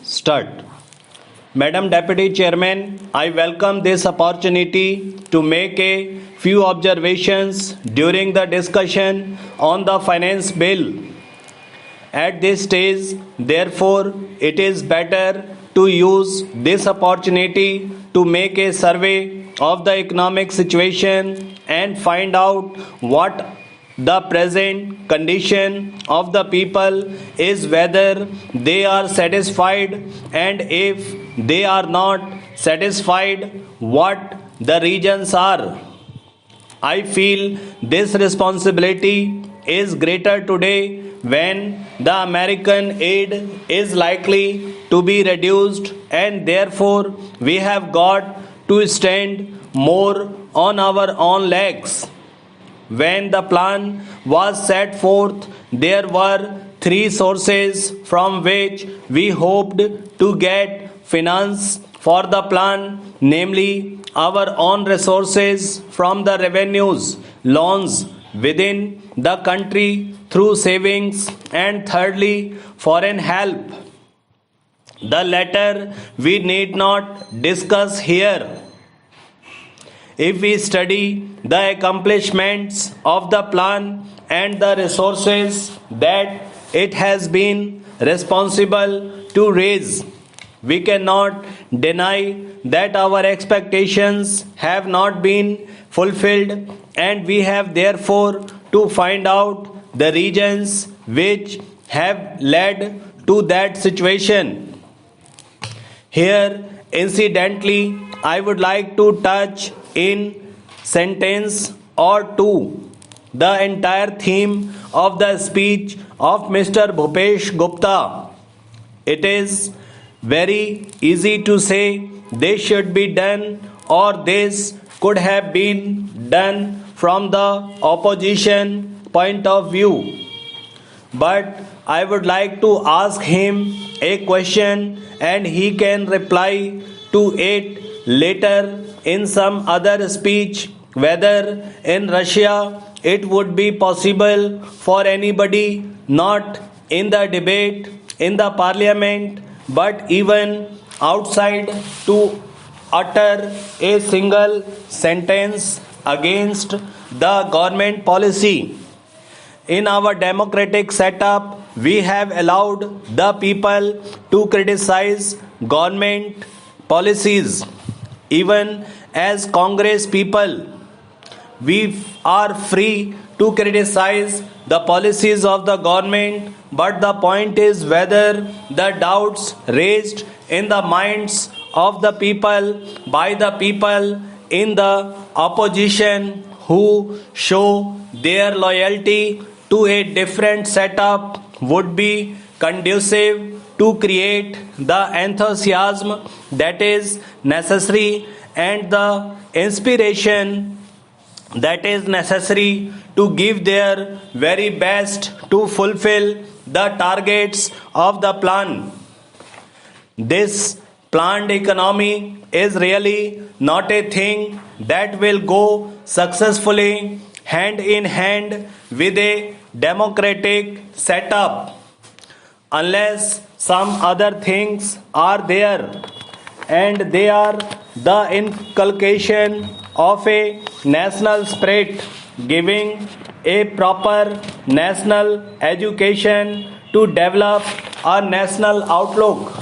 Start. Madam Deputy Chairman, I welcome this opportunity to make a few observations during the discussion on the finance bill. At this stage, therefore, it is better to use this opportunity to make a survey of the economic situation and find out what the present condition of the people is, whether they are satisfied, and if they are not satisfied, what the reasons are. I feel this responsibility is greater today when the American aid is likely to be reduced, and therefore we have got to stand more on our own legs. When the plan was set forth, there were three sources from which we hoped to get finance for the plan, namely our own resources from the revenues, loans within the country through savings, and thirdly, foreign help. The latter we need not discuss here. If we study the accomplishments of the plan and the resources that it has been responsible to raise, we cannot deny that our expectations have not been fulfilled, and we have therefore to find out the reasons which have led to that situation. Here, incidentally, I would like to touch in sentence or two the entire theme of the speech of Mr. Bhupesh Gupta. It is very easy to say this should be done or this could have been done from the opposition point of view. But I would like to ask him a question and he can reply to it later in some other speech, whether in Russia it would be possible for anybody not in the debate in the parliament but even outside to utter a single sentence against the government policy. In our democratic setup, we have allowed the people to criticize government policies. Even as Congress people, we are free to criticize the policies of the government, but the point is whether the doubts raised in the minds of the people by the people in the opposition who show their loyalty to a different setup would be conducive to create the enthusiasm that is necessary and the inspiration that is necessary to give their very best to fulfill the targets of the plan. This planned economy is really not a thing that will go successfully hand in hand with a democratic setup unless some other things are there, and they are the inculcation of a national spirit, giving a proper national education to develop a national outlook.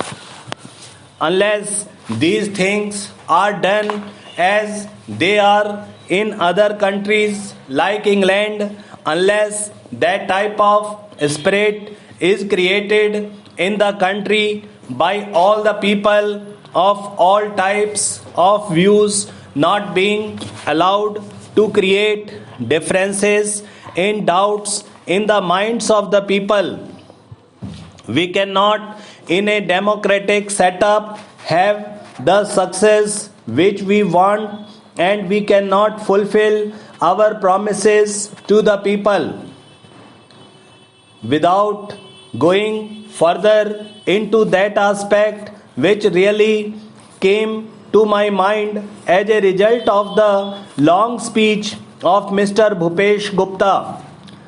Unless these things are done as they are in other countries like England, unless that type of spirit is created in the country by all the people of all types of views, not being allowed to create differences in doubts in the minds of the people, we cannot in a democratic setup have the success which we want, and we cannot fulfill our promises to the people. Without going further into that aspect which really came to my mind as a result of the long speech of Mr. Bhupesh Gupta,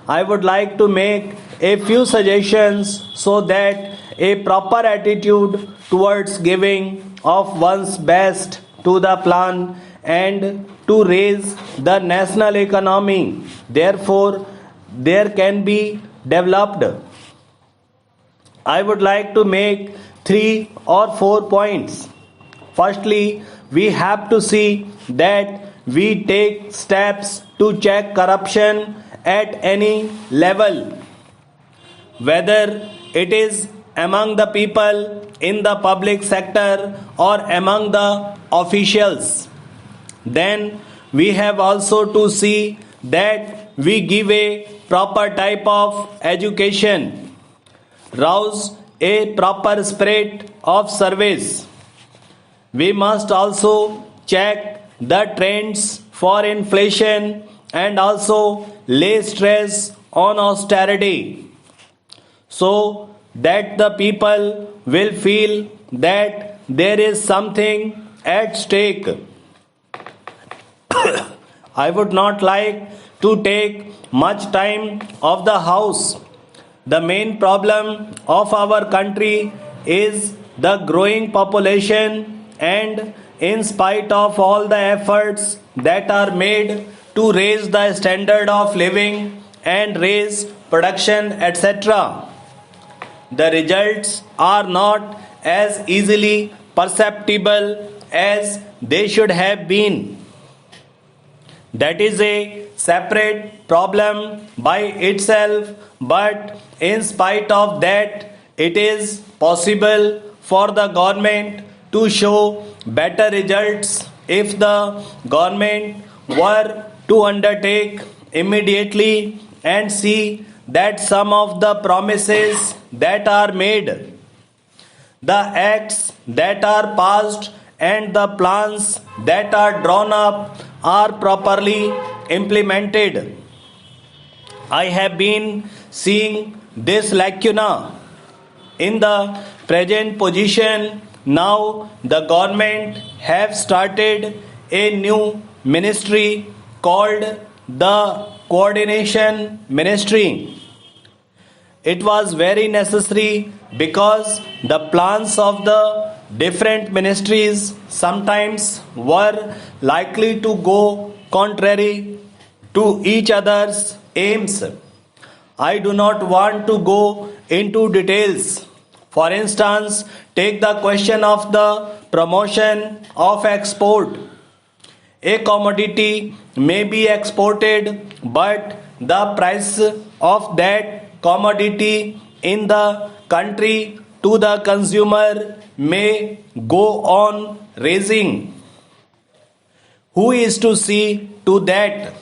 I would like to make a few suggestions so that a proper attitude towards giving of one's best to the plan and to raise the national economy. Therefore, there can be developed. I would like to make 3 or 4 points. Firstly, we have to see that we take steps to check corruption at any level, whether it is among the people in the public sector or among the officials. Then we have also to see that we give a proper type of education, rouse a proper spirit of service. We must also check the trends for inflation and also lay stress on austerity so that the people will feel that there is something at stake. I would not like to take much time of the house. The main problem of our country is the growing population, and in spite of all the efforts that are made to raise the standard of living and raise production, etc., the results are not as easily perceptible as they should have been. That is a separate problem by itself, but in spite of that, it is possible for the government to show better results if the government were to undertake immediately and see that some of the promises that are made, the acts that are passed, and the plans that are drawn up are properly implemented. I have been seeing this lacuna in the present position. Now the government have started a new ministry called the Coordination Ministry. It was very necessary because the plans of the different ministries sometimes were likely to go contrary to each other's aims. I do not want to go into details. For instance, take the question of the promotion of export. A commodity may be exported, but the price of that commodity in the country to the consumer may go on raising. Who is to see to that?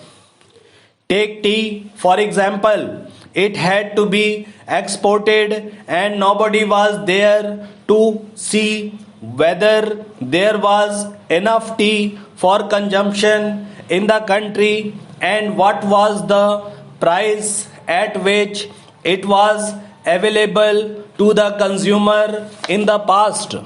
Take tea, for example. It had to be exported and nobody was there to see whether there was enough tea for consumption in the country and what was the price at which it was available to the consumer in the past.